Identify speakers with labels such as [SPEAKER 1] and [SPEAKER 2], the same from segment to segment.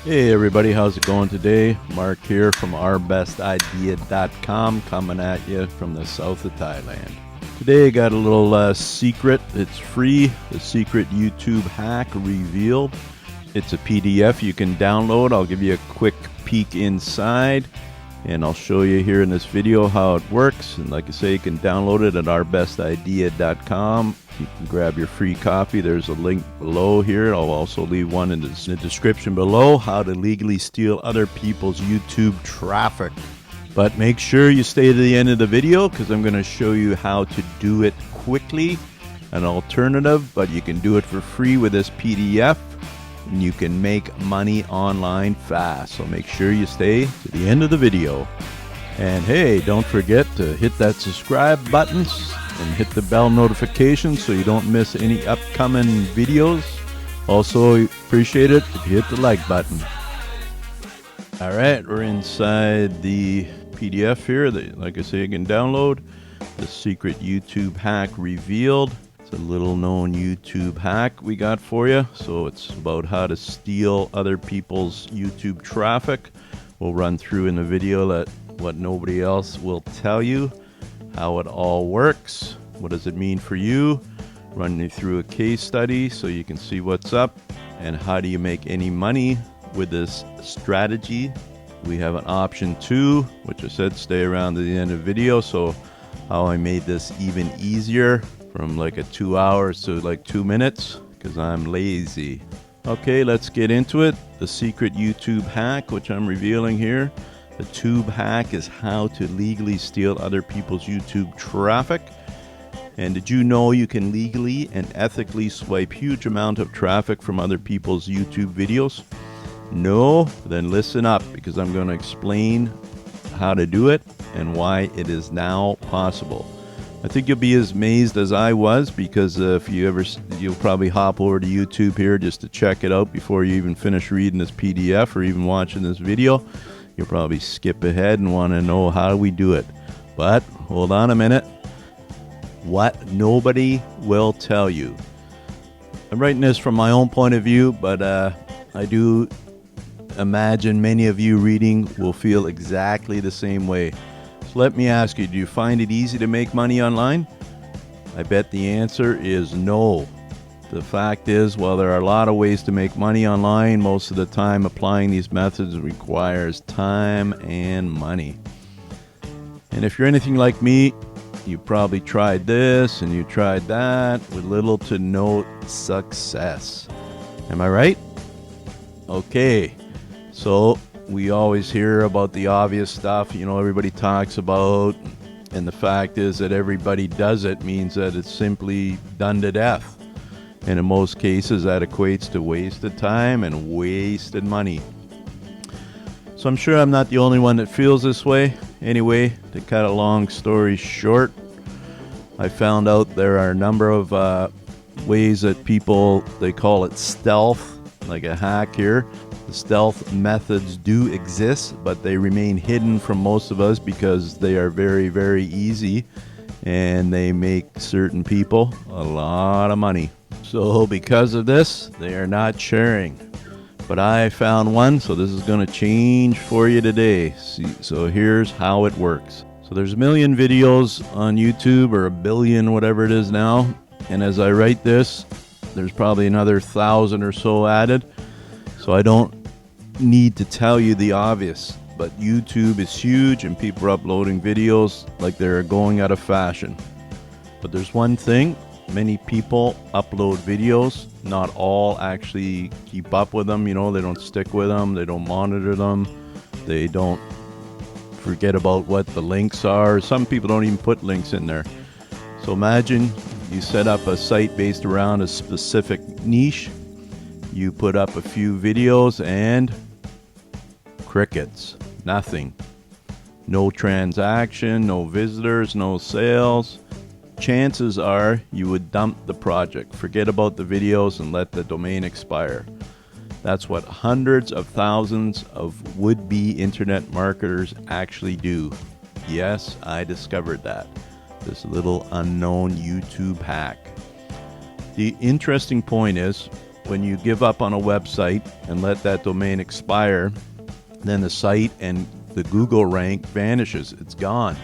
[SPEAKER 1] Hey everybody, how's it going today? Mark here from ourbestidea.com, coming at you from the south of Thailand. Today I got a little secret. It's free, the secret YouTube hack revealed. It's a PDF you can download. I'll give you a quick peek inside and I'll show you here in this video how it works. And like I say, you can download it at ourbestidea.com. You can grab your free copy. There's a link below here. I'll also leave one in the description below, how to legally steal other people's YouTube traffic. But make sure you stay to the end of the video because I'm going to show you how to do it quickly. An alternative, but you can do it for free with this PDF. And you can make money online fast. So make sure you stay to the end of the video. And hey, don't forget to hit that subscribe button and hit the bell notification so you don't miss any upcoming videos. Also appreciate it if you hit the like button. Alright, we're inside the PDF here that, like I say, you can download. The secret YouTube hack revealed. It's a little known YouTube hack we got for you. So it's about how to steal other people's YouTube traffic. We'll run through in the video that what nobody else will tell you, how it all works, what does it mean for you, run you through a case study so you can see what's up, and how do you make any money with this strategy. We have an option 2, which I said stay around to the end of the video, so how I made this even easier from like a 2 hours to like 2 minutes because I'm lazy. Okay, let's get into it. The secret YouTube hack, which I'm revealing here. The tube hack is how to legally steal other people's YouTube traffic. And did you know you can legally and ethically swipe huge amount of traffic from other people's YouTube videos? No? Then listen up because I'm going to explain how to do it and why it is now possible. I think you'll be as amazed as I was because if you'll probably hop over to YouTube here just to check it out before you even finish reading this PDF or even watching this video. You'll probably skip ahead and want to know how we do it. But hold on a minute. What nobody will tell you. I'm writing this from my own point of view, but I do imagine many of you reading will feel exactly the same way. So let me ask you, do you find it easy to make money online? I bet the answer is no. The fact is, while there are a lot of ways to make money online, most of the time applying these methods requires time and money. And if you're anything like me, you probably tried this and you tried that with little to no success. Am I right? Okay, so we always hear about the obvious stuff, everybody talks about, and the fact is that everybody does it means that it's simply done to death. And in most cases, that equates to wasted time and wasted money. So I'm sure I'm not the only one that feels this way. Anyway, to cut a long story short, I found out there are a number of ways that people, they call it stealth, like a hack here. The stealth methods do exist, but they remain hidden from most of us because they are very, very easy and they make certain people a lot of money. So because of this, they are not sharing. But I found one, so this is going to change for you today. So here's how it works. So there's a million videos on YouTube, or a billion, whatever it is now. And as I write this, there's probably another 1,000 or so added. So I don't need to tell you the obvious. But YouTube is huge and people are uploading videos like they're going out of fashion. But there's one thing. Many people upload videos. Not all actually keep up with them. They don't stick with them. They don't monitor them. They don't forget about what the links are. Some people don't even put links in there. So imagine you set up a site based around a specific niche. You put up a few videos and crickets. Nothing. No transaction, no visitors, no sales. Chances are you would dump the project, forget about the videos, and let the domain expire. That's what hundreds of thousands of would-be internet marketers actually do. Yes, I discovered that. This little unknown YouTube hack. The interesting point is, when you give up on a website and let that domain expire, then the site and the Google rank vanishes. It's gone.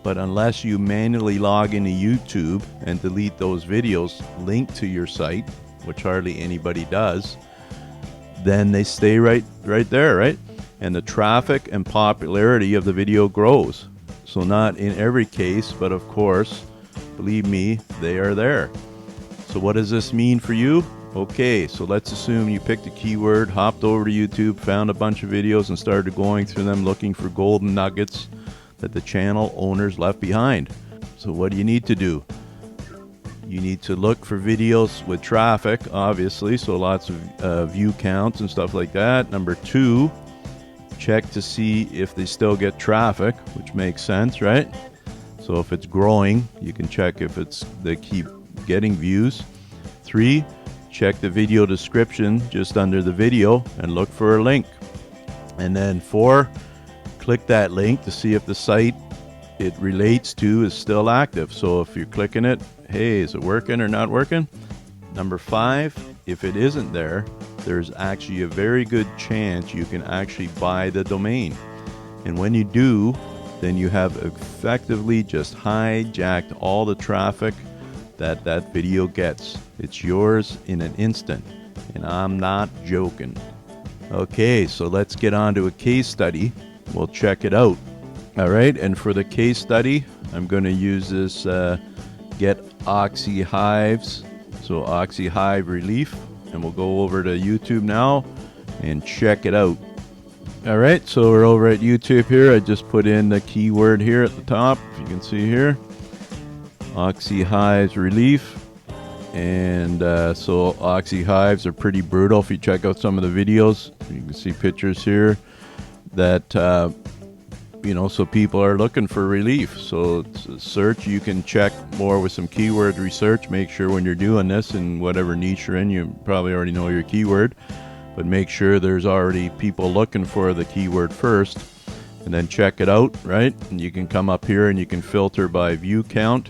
[SPEAKER 1] But unless you manually log into YouTube and delete those videos linked to your site, which hardly anybody does, then they stay right there, right? And the traffic and popularity of the video grows. So not in every case, but of course, believe me, they are there. So what does this mean for you? Okay, so let's assume you picked a keyword, hopped over to YouTube, found a bunch of videos, and started going through them looking for golden nuggets that the channel owners left behind. So what do you need to do? You need to look for videos with traffic, obviously, so lots of view counts and stuff like that. Number 2, check to see if they still get traffic, which makes sense, right? So if it's growing, you can check if they keep getting views. 3, check the video description just under the video and look for a link. And then 4, click that link to see if the site it relates to is still active. So if you're clicking it, hey, is it working or not working? Number 5, if it isn't there, there's actually a very good chance you can actually buy the domain. And when you do, then you have effectively just hijacked all the traffic that video gets. It's yours in an instant, and I'm not joking. Okay, so let's get on to a case study. We'll check it out. All right, and for the case study, I'm going to use this Get Oxy Hives, so Oxy Hive Relief, and we'll go over to YouTube now and check it out. All right, so we're over at YouTube here. I just put in the keyword here at the top, if you can see here, Oxy Hives Relief. And so Oxy Hives are pretty brutal. If you check out some of the videos, you can see pictures here that so people are looking for relief. So it's a search. You can check more with some keyword research. Make sure when you're doing this in whatever niche you're in, you probably already know your keyword, but make sure there's already people looking for the keyword first, and then check it out, right? And you can come up here and you can filter by view count.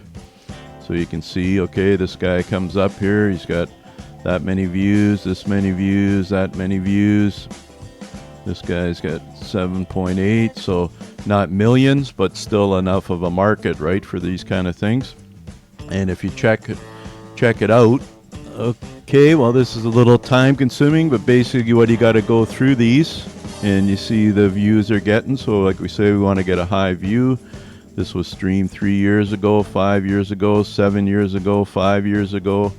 [SPEAKER 1] So you can see, okay, this guy comes up here, he's got that many views, this many views, that many views. This guy's got 7.8, so not millions, but still enough of a market, right, for these kind of things. And if you check it out, okay, well, this is a little time consuming, but basically what you got to go through these, and you see the views they're getting. So like we say, we want to get a high view. This was streamed 3 years ago, 5 years ago, 7 years ago, 5 years ago.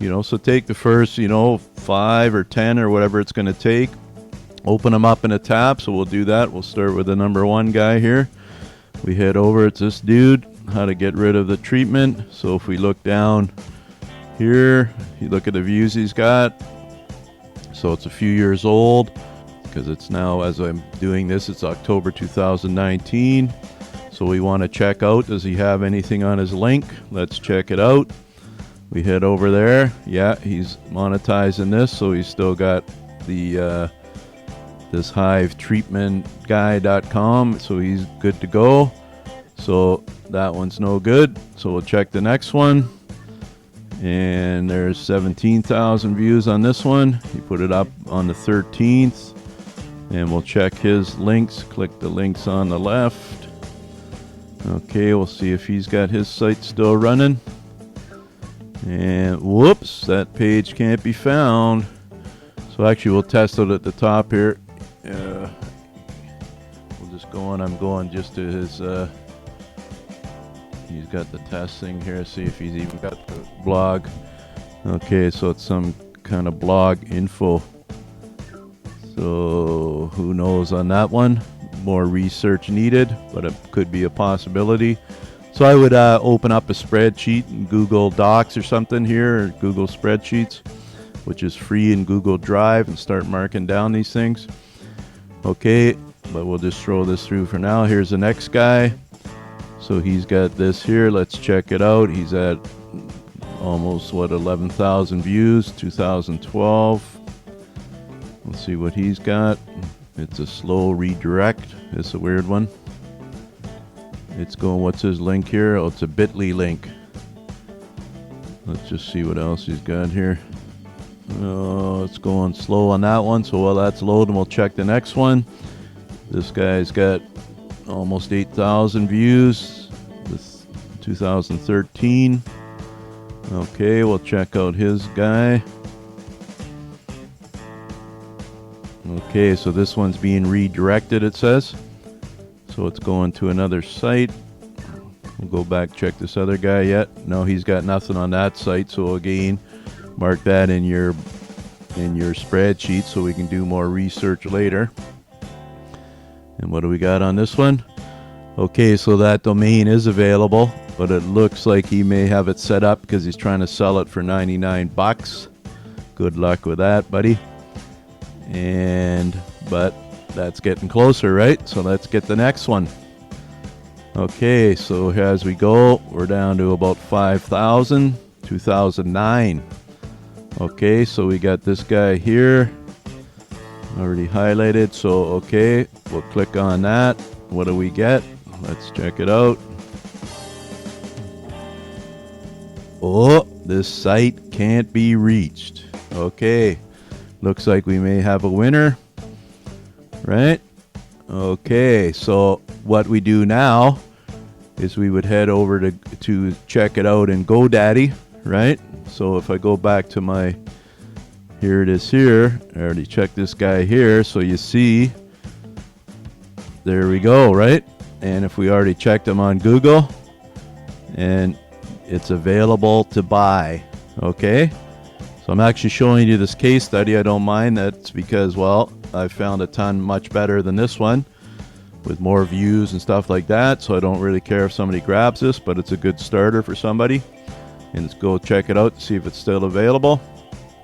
[SPEAKER 1] So take the first, 5 or 10 or whatever it's going to take. Open them up in a tab. So we'll do that. We'll start with the number 1 guy here. We head over. It's this dude. How to get rid of the treatment. So if we look down here, you look at the views he's got. So it's a few years old because it's now, as I'm doing this, it's October 2019. So we want to check out, does he have anything on his link? Let's check it out. We head over there. Yeah, he's monetizing this, so he's still got the this hivetreatmentguy.com, so he's good to go. So that one's no good. So we'll check the next one. And there's 17,000 views on this one. He put it up on the 13th. And we'll check his links. Click the links on the left. Okay, we'll see if he's got his site still running. And whoops, that page can't be found. So actually we'll test it at the top here. We'll just go on. I'm going just to his he's got the test thing here. See if he's even got the blog. Okay, so it's some kind of blog info. So who knows on that one? More research needed, but it could be a possibility. So I would open up a spreadsheet in Google Docs or something here, or Google Spreadsheets, which is free in Google Drive, and start marking down these things. Okay, but we'll just throw this through for now. Here's the next guy. So he's got this here. Let's check it out. He's at almost 11,000 views, 2012. Let's see what he's got. It's a slow redirect. It's a weird one. It's going, what's his link here? Oh, it's a bit.ly link. Let's just see what else he's got here. It's going slow on that one, so while that's loading, we'll check the next one. This guy's got almost 8,000 views. This 2013. Okay, we'll check out his guy. Okay, so this one's being redirected, it says. So it's going to another site. We'll go back, check this other guy yet. No, he's got nothing on that site, so again, mark that in your spreadsheet so we can do more research later. And what do we got on this one? Okay, so that domain is available, but it looks like he may have it set up because he's trying to sell it for 99 bucks. Good luck with that, buddy. But that's getting closer, right? So let's get the next one. Okay, so as we go, we're down to about 5,000, 2009. Okay, so we got this guy here, already highlighted. So, okay, we'll click on that. What do we get? Let's check it out. Oh, this site can't be reached. Okay, looks like we may have a winner, right? Okay, so what we do now is we would head over to check it out in GoDaddy, right? So if I go back to my, here it is here, I already checked this guy here, so you see, there we go, right? And if we already checked him on Google, and it's available to buy, okay? So I'm actually showing you this case study. I don't mind. That's because, well, I found a ton much better than this one with more views and stuff like that. So I don't really care if somebody grabs this, but it's a good starter for somebody. And let's go check it out to see if it's still available.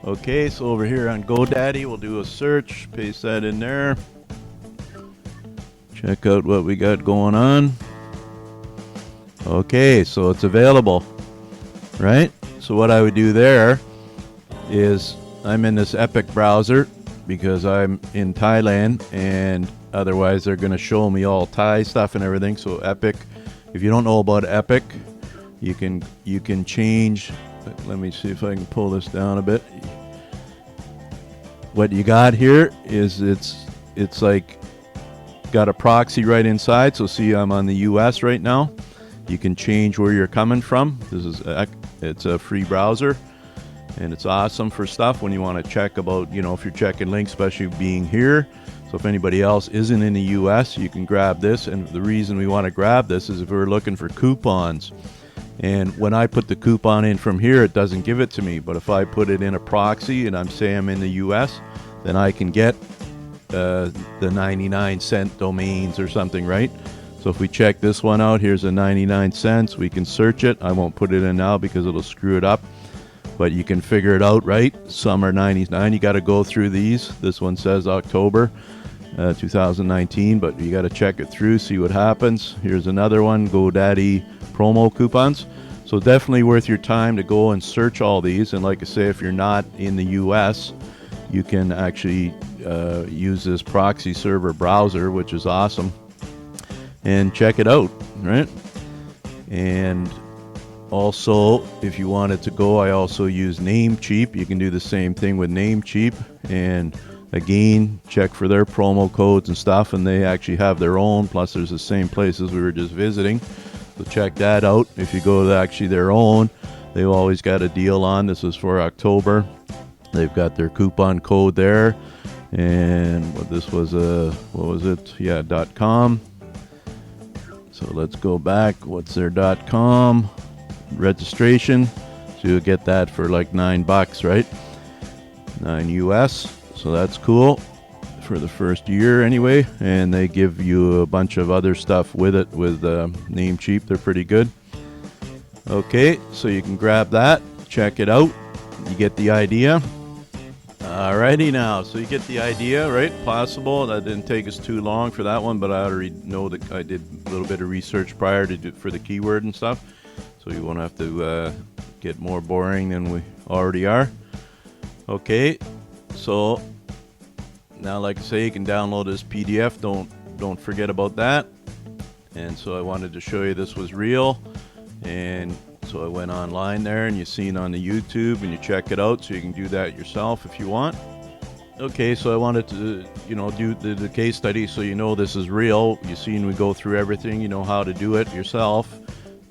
[SPEAKER 1] Okay, so over here on GoDaddy, we'll do a search, paste that in there. Check out what we got going on. Okay, so it's available, right? So what I would do there is I'm in this Epic browser because I'm in Thailand, and otherwise they're going to show me all Thai stuff and everything. So Epic, if you don't know about Epic, you can change. Let me see if I can pull this down a bit. What you got here is it's like got a proxy right inside. So see, I'm on the US right now. You can change where you're coming from. It's a free browser, and it's awesome for stuff when you want to check about, if you're checking links, especially being here. So if anybody else isn't in the US, you can grab this. And the reason we want to grab this is if we're looking for coupons. And when I put the coupon in from here, it doesn't give it to me. But if I put it in a proxy and I'm in the US, then I can get the 99-cent domains or something, right? So if we check this one out, here's a 99 cents. We can search it. I won't put it in now because it'll screw it up. But you can figure it out, right? Some are 99. You got to go through these. This one says October 2019, but you got to check it through, see what happens. Here's another one, GoDaddy promo coupons. So definitely worth your time to go and search all these. And like I say, if you're not in the US, you can actually use this proxy server browser, which is awesome, and check it out, right? And also, if you wanted to go, I also use Namecheap. You can do the same thing with Namecheap, and again, check for their promo codes and stuff, and they actually have their own, plus there's the same places we were just visiting. So check that out. If you go to actually their own, they've always got a deal on. This is for October. They've got their coupon code there, and this was what was it? Yeah, .com. So let's go back. What's their .com registration? So you'll get that for like $9, right? $9 US. So that's cool for the first year anyway. And they give you a bunch of other stuff with it with Namecheap. They're pretty good. Okay, so you can grab that, check it out. You get the idea. Alrighty now, so you get the idea, right? Possible. That didn't take us too long for that one, but I already know that I did a little bit of research prior to for the keyword and stuff, so you won't have to get more boring than we already are. Okay, so now, like I say, you can download this PDF. Don't forget about that. And so I wanted to show you this was real, and so So I went online there, and you see it on the YouTube, and you check it out, so you can do that yourself if you want. Okay, so I wanted to, do the case study so you know this is real. You seen we go through everything, you know how to do it yourself.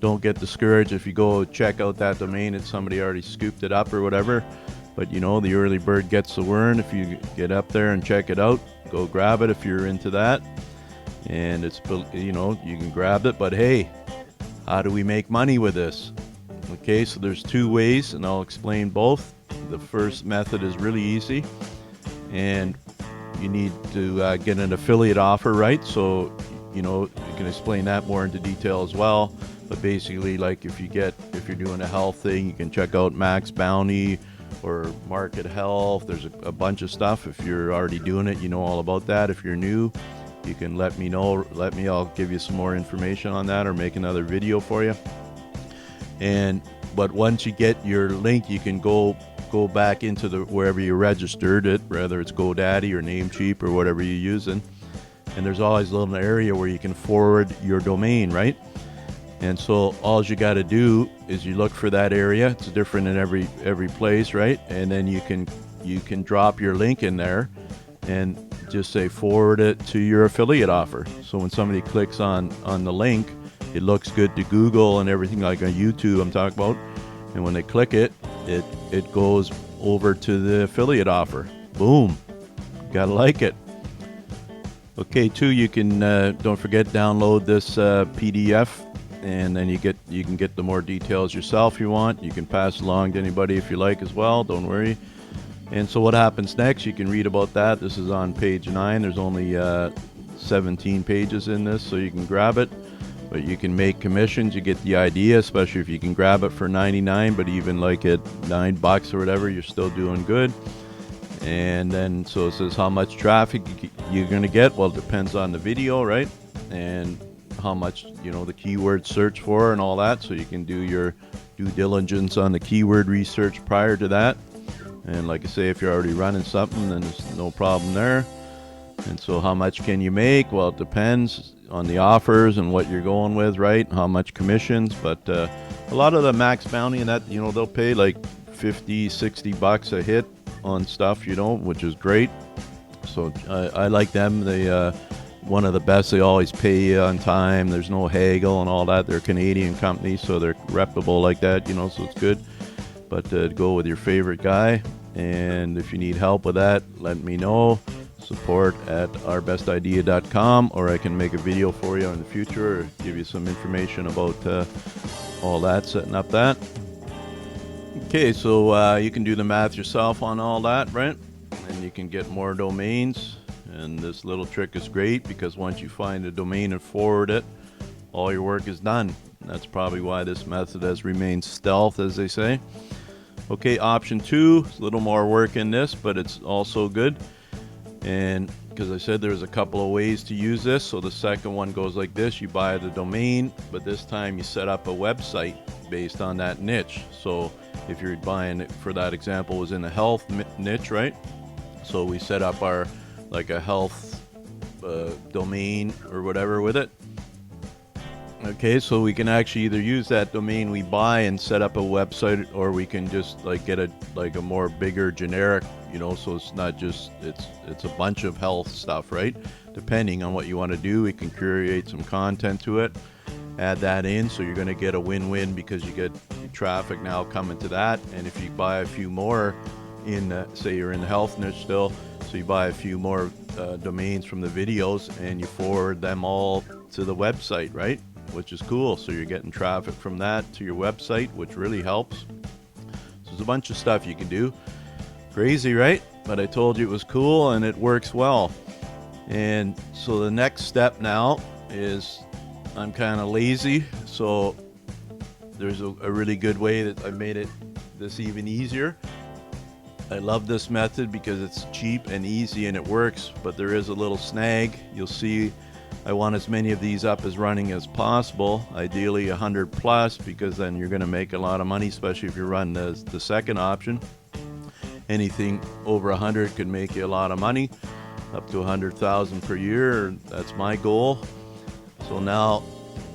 [SPEAKER 1] Don't get discouraged if you go check out that domain and somebody already scooped it up or whatever. But the early bird gets the worm. If you get up there and check it out, go grab it if you're into that. And it's, you can grab it. But hey, how do we make money with this? Okay, so there's two ways, and I'll explain both. The first method is really easy, and you need to get an affiliate offer, right? So, you can explain that more into detail as well. But basically, like if you're doing a health thing, you can check out Max Bounty or Market Health. There's a bunch of stuff. If you're already doing it, you know all about that. If you're new, you can let me know. I'll give you some more information on that, or make another video for you. But once you get your link, you can go back into wherever you registered it, whether it's GoDaddy or Namecheap or whatever you're using. And there's always a little area where you can forward your domain, right? And so all you got to do is you look for that area. It's different in every place, right? And then you can drop your link in there and just say forward it to your affiliate offer. So when somebody clicks on the link, it looks good to Google and everything, like on YouTube I'm talking about. And when they click it, it goes over to the affiliate offer. Boom. Gotta like it. Okay, too, you can don't forget, download this PDF, and then you can get the more details yourself if you want. You can pass along to anybody if you like as well. Don't worry. And so what happens next, you can read about that. This is on page 9. There's only 17 pages in this, so you can grab it. But you can make commissions. You get the idea, especially if you can grab it for 99, but even like at $9 or whatever, you're still doing good. And then, so it says how much traffic you're going to get. Well, it depends on the video, right? And how much, the keyword search for and all that. So you can do your due diligence on the keyword research prior to that. And like I say, if you're already running something, then there's no problem there. And so how much can you make? Well, it depends on the offers and what you're going with, right? How much commissions. But a lot of the Max Bounty and that, they'll pay like $50-$60 a hit on stuff, which is great. So I like them. They one of the best. They always pay you on time. There's no haggle and all that. They're a Canadian company, so they're reputable like that, so it's good. But go with your favorite guy. And if you need help with that, let me know. support@ourbestidea.com, or I can make a video for you in the future, or give you some information about all that, setting up that. Okay, so you can do the math yourself on all that, right? And you can get more domains. And this little trick is great, because once you find a domain and forward it, all your work is done. And that's probably why this method has remained stealth, as they say. Okay, option 2, a little more work in this, but it's also good. And because I said there's a couple of ways to use this. So the second one goes like this. You buy the domain, but this time you set up a website based on that niche. So if you're buying it, for that example, was in the health niche, right? So we set up our, like, a health domain or whatever with it. Okay, so we can actually either use that domain we buy and set up a website, or we can just like get a more bigger generic, so it's not just, it's a bunch of health stuff, right? Depending on what you want to do, we can create some content to it, add that in, so you're going to get a win-win, because you get traffic now coming to that. And if you buy a few more say you're in the health niche still, so you buy a few more domains from the videos, and you forward them all to the website, right? Which is cool. So you're getting traffic from that to your website, which really helps. So there's a bunch of stuff you can do. Crazy, right? But I told you it was cool, and it works well. And so the next step now is, I'm kind of lazy, so there's a really good way that I made this even easier. I love this method because it's cheap and easy and it works, but there is a little snag. You'll see I want as many of these up as running as possible, ideally 100 plus, because then you're going to make a lot of money, especially if you run the second option. Anything over 100 could make you a lot of money, up to 100,000 per year. That's my goal. So now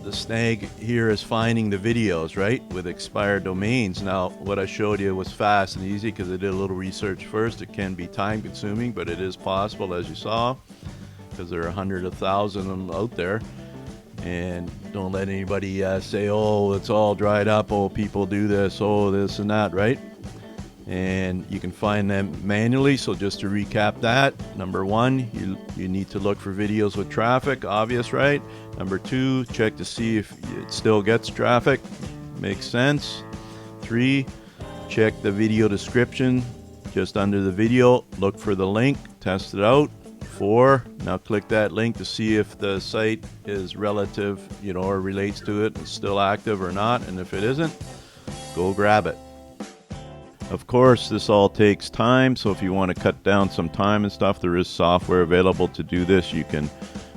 [SPEAKER 1] the snag here is finding the videos, right, with expired domains. Now, what I showed you was fast and easy because I did a little research first. It can be time consuming, but it is possible, as you saw, because there are hundreds of thousands of them out there. And don't let anybody say, oh, it's all dried up, oh, people do this, oh, this and that, right? And you can find them manually. So just to recap that, number one, you need to look for videos with traffic, obvious, right? Number two, check to see if it still gets traffic, makes sense. Three, check the video description just under the video, look for the link, test it out. Four, now click that link to see if the site is relative, or relates to it, it's still active or not, and if it isn't, go grab it. Of course, this all takes time, so if you want to cut down some time and stuff, there is software available to do this. You can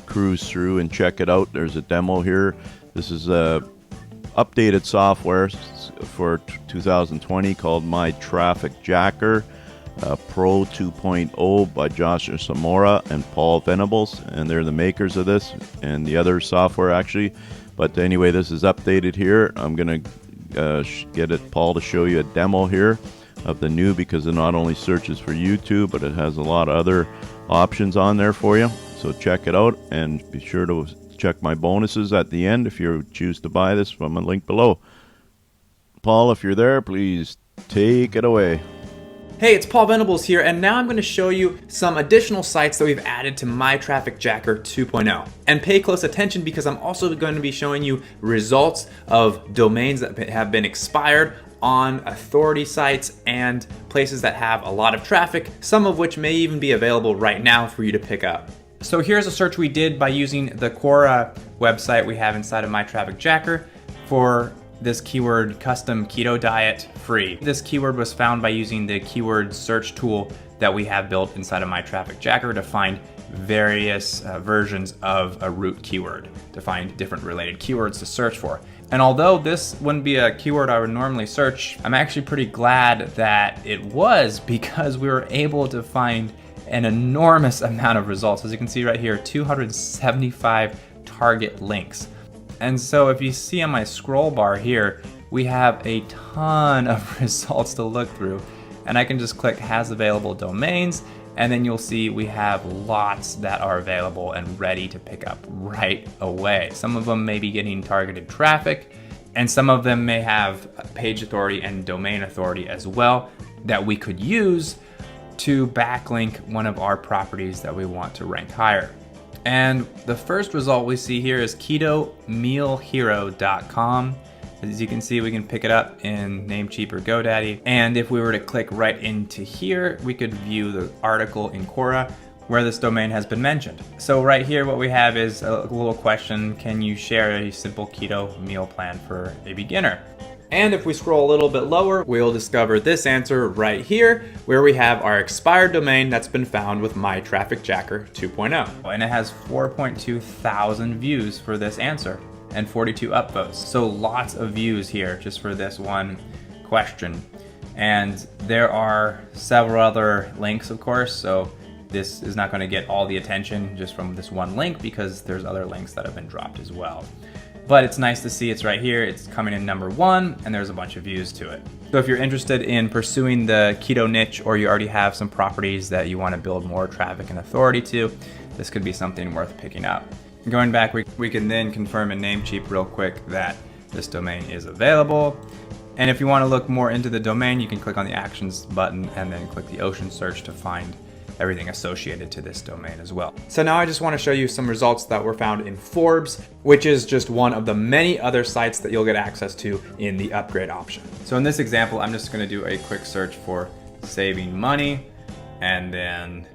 [SPEAKER 1] cruise through and check it out. There's a demo here. This is a updated software for 2020 called MyTrafficJacker Pro 2.0 by Joshua Zamora and Paul Venables, and they're the makers of this and the other software actually. But anyway, this is updated here. I'm gonna get Paul to show you a demo here of the new, because it not only searches for YouTube, but it has a lot of other options on there for you. So check it out, and be sure to check my bonuses at the end if you choose to buy this from a link below. Paul, if you're there, please take it away.
[SPEAKER 2] Hey, it's Paul Venables here, and now I'm going to show you some additional sites that we've added to MyTrafficJacker 2.0. And pay close attention, because I'm also going to be showing you results of domains that have been expired on authority sites and places that have a lot of traffic, some of which may even be available right now for you to pick up. So here's a search we did by using the Quora website we have inside of MyTrafficJacker for this keyword, custom keto diet free. This keyword was found by using the keyword search tool that we have built inside of MyTrafficJacker to find various versions of a root keyword, to find different related keywords to search for. And although this wouldn't be a keyword I would normally search, I'm actually pretty glad that it was, because we were able to find an enormous amount of results. As you can see right here, 275 target links. And so if you see on my scroll bar here, we have a ton of results to look through. And I can just click has available domains, and then you'll see we have lots that are available and ready to pick up right away. Some of them may be getting targeted traffic, and some of them may have page authority and domain authority as well that we could use to backlink one of our properties that we want to rank higher. And the first result we see here is ketomealhero.com. As you can see, we can pick it up in Namecheap or GoDaddy. And if we were to click right into here, we could view the article in Quora where this domain has been mentioned. So right here, what we have is a little question: can you share a simple keto meal plan for a beginner? And if we scroll a little bit lower, we'll discover this answer right here, where we have our expired domain that's been found with MyTrafficJacker 2.0. And it has 4.2 thousand views for this answer and 42 upvotes. So lots of views here just for this one question. And there are several other links, of course, so this is not going to get all the attention just from this one link, because there's other links that have been dropped as well. But it's nice to see it's right here, it's coming in number one, and there's a bunch of views to it. So if you're interested in pursuing the keto niche, or you already have some properties that you want to build more traffic and authority to, this could be something worth picking up. Going back, we can then confirm in Namecheap real quick that this domain is available. And if you want to look more into the domain, you can click on the actions button and then click the ocean search to find everything associated to this domain as well. So now I just want to show you some results that were found in Forbes, which is just one of the many other sites that you'll get access to in the upgrade option. So in this example, I'm just going to do a quick search for saving money, and then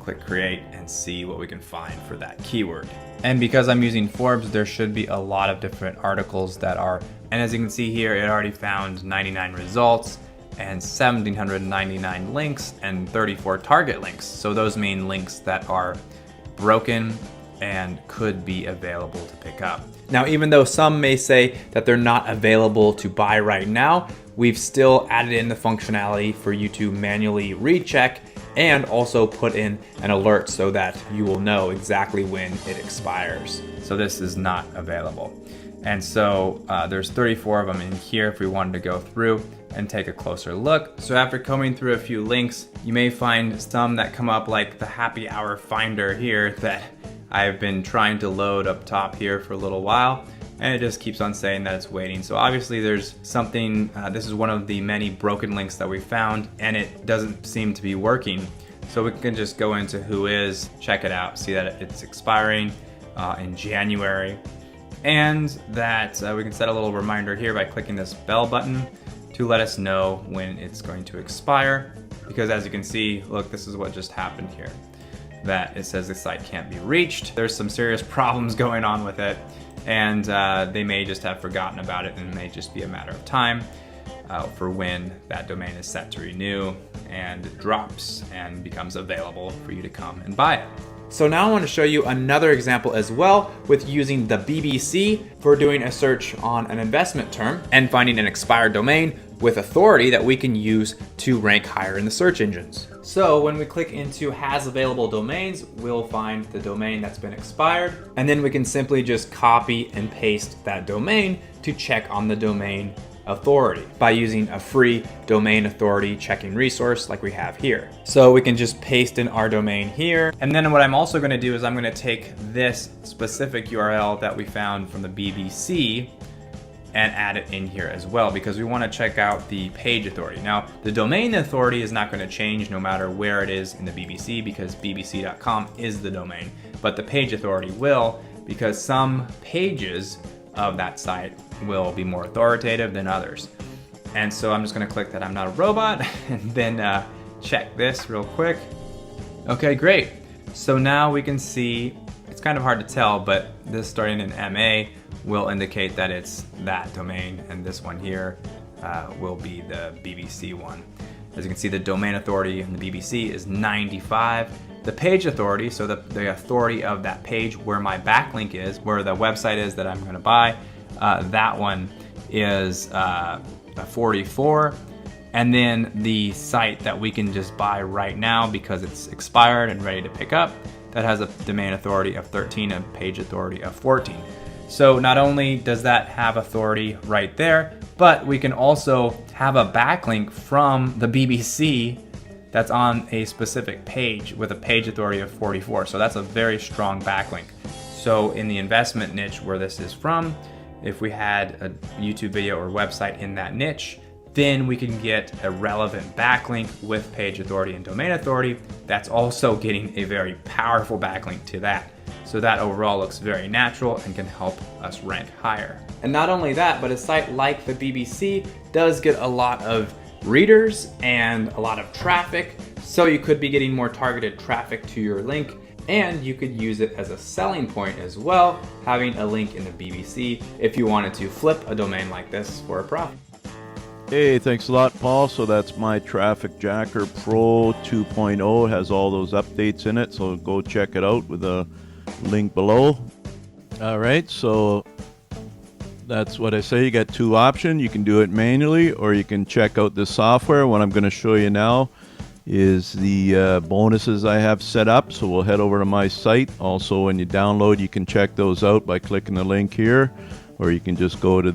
[SPEAKER 2] click create and see what we can find for that keyword. And because I'm using Forbes, there should be a lot of different articles that are, and as you can see here, it already found 99 results and 1,799 links and 34 target links. So those mean links that are broken and could be available to pick up. Now, even though some may say that they're not available to buy right now, we've still added in the functionality for you to manually recheck and also put in an alert so that you will know exactly when it expires. So this is not available. And so there's 34 of them in here if we wanted to go through and take a closer look. So after combing through a few links, you may find some that come up like the happy hour finder here that I've been trying to load up top here for a little while, and it just keeps on saying that it's waiting. So obviously there's something, this is one of the many broken links that we found, and it doesn't seem to be working. So we can just go into Whois, check it out, see that it's expiring in January. And that we can set a little reminder here by clicking this bell button to let us know when it's going to expire. Because as you can see, look, this is what just happened here. That it says the site can't be reached. There's some serious problems going on with it, and they may just have forgotten about it, and it may just be a matter of time for when that domain is set to renew and it drops and becomes available for you to come and buy it. So now I want to show you another example as well with using the BBC for doing a search on an investment term and finding an expired domain with authority that we can use to rank higher in the search engines. So when we click into has available domains, we'll find the domain that's been expired, and then we can simply just copy and paste that domain to check on the domain authority by using a free domain authority checking resource like we have here. So we can just paste in our domain here. And then what I'm also going to do is I'm going to take this specific URL that we found from the BBC and add it in here as well, because we want to check out the page authority. Now, the domain authority is not going to change no matter where it is in the BBC, because bbc.com is the domain, but the page authority will, because some pages of that site will be more authoritative than others. And so I'm just going to click that I'm not a robot and then check this real quick. Okay, great. So now we can see, it's kind of hard to tell, but this starting in MA will indicate that it's that domain, and this one here will be the BBC one. As you can see, the domain authority in the BBC is 95. The page authority, so the authority of that page where my backlink is, where the website is that I'm going to buy, that one is 44. And then the site that we can just buy right now because it's expired and ready to pick up, that has a domain authority of 13 and page authority of 14. So not only does that have authority right there, but we can also have a backlink from the BBC that's on a specific page with a page authority of 44. So that's a very strong backlink. So in the investment niche where this is from, if we had a YouTube video or website in that niche, then we can get a relevant backlink with page authority and domain authority that's also getting a very powerful backlink to that. So that overall looks very natural and can help us rank higher. And not only that, but a site like the BBC does get a lot of readers and a lot of traffic, so you could be getting more targeted traffic to your link, and you could use it as a selling point as well, having a link in the BBC if you wanted to flip a domain like this for a profit.
[SPEAKER 1] Hey, thanks a lot, Paul. So that's MyTrafficJacker Pro 2.0. It has all those updates in it, so go check it out with the link below. All right, so that's what I say. You got two options. You can do it manually, or you can check out the software. What I'm going to show you now is the bonuses I have set up. So we'll head over to my site. Also, when you download, you can check those out by clicking the link here, or you can just go to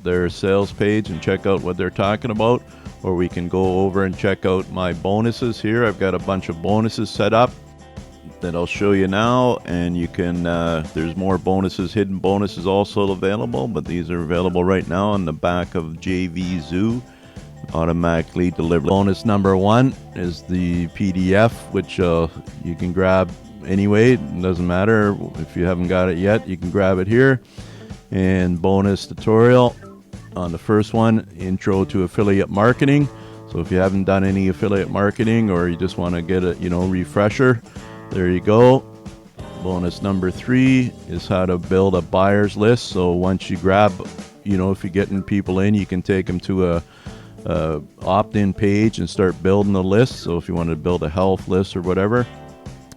[SPEAKER 1] their sales page and check out what they're talking about, or we can go over and check out my bonuses here. I've got a bunch of bonuses set up that I'll show you now, and you can there's more bonuses, hidden bonuses also available, but these are available right now on the back of JV Zoo, automatically delivered. Bonus number one is the PDF, which you can grab anyway. It doesn't matter if you haven't got it yet, you can grab it here. And bonus tutorial on the first one, intro to affiliate marketing. So if you haven't done any affiliate marketing, or you just want to get a refresher, there you go. Bonus number 3 is how to build a buyer's list. So once you grab, if you're getting people in, you can take them to a opt-in page and start building a list. So if you want to build a health list or whatever,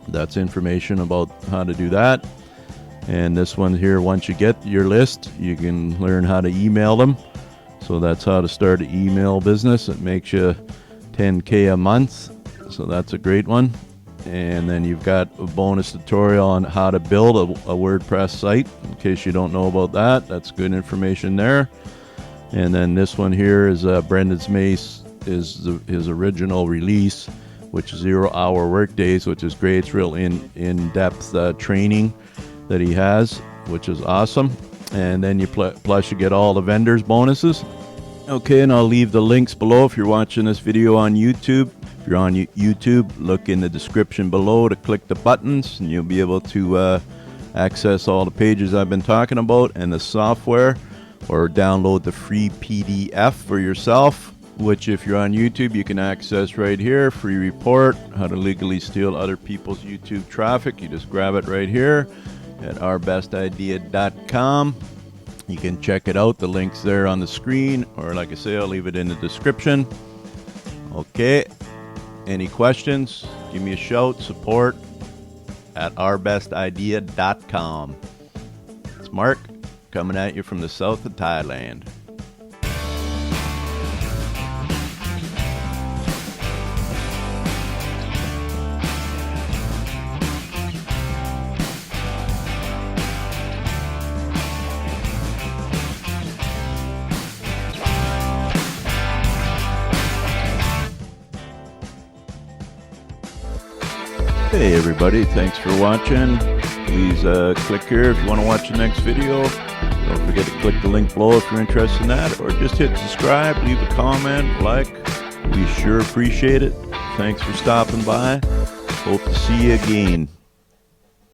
[SPEAKER 1] that's information about how to do that. And this one here, once you get your list, you can learn how to email them. So that's how to start an email business. It makes you $10K a month. So that's a great one. And then you've got a bonus tutorial on how to build a WordPress site. In case you don't know about that, that's good information there. And then this one here is Brendan's Mace is his original release, which is 0 Hour Workdays, which is great. It's real in-depth training that he has, which is awesome. And then you plus you get all the vendors bonuses. Okay, and I'll leave the links below if you're watching this video on YouTube. If you're on YouTube, look in the description below to click the buttons, and you'll be able to access all the pages I've been talking about and the software, or download the free PDF for yourself, which if you're on YouTube, you can access right here. Free report, how to legally steal other people's YouTube traffic. You just grab it right here at ourbestidea.com. You can check it out. The link's there on the screen, or like I say, I'll leave it in the description. Okay. Any questions? Give me a shout. Support at ourbestidea.com. It's Mark coming at you from the south of Thailand. Hey everybody, thanks for watching. Please click here if you want to watch the next video. Don't forget to click the link below if you're interested in that, or just hit subscribe, leave a comment, like. We sure appreciate it. Thanks for stopping by. Hope to see you again.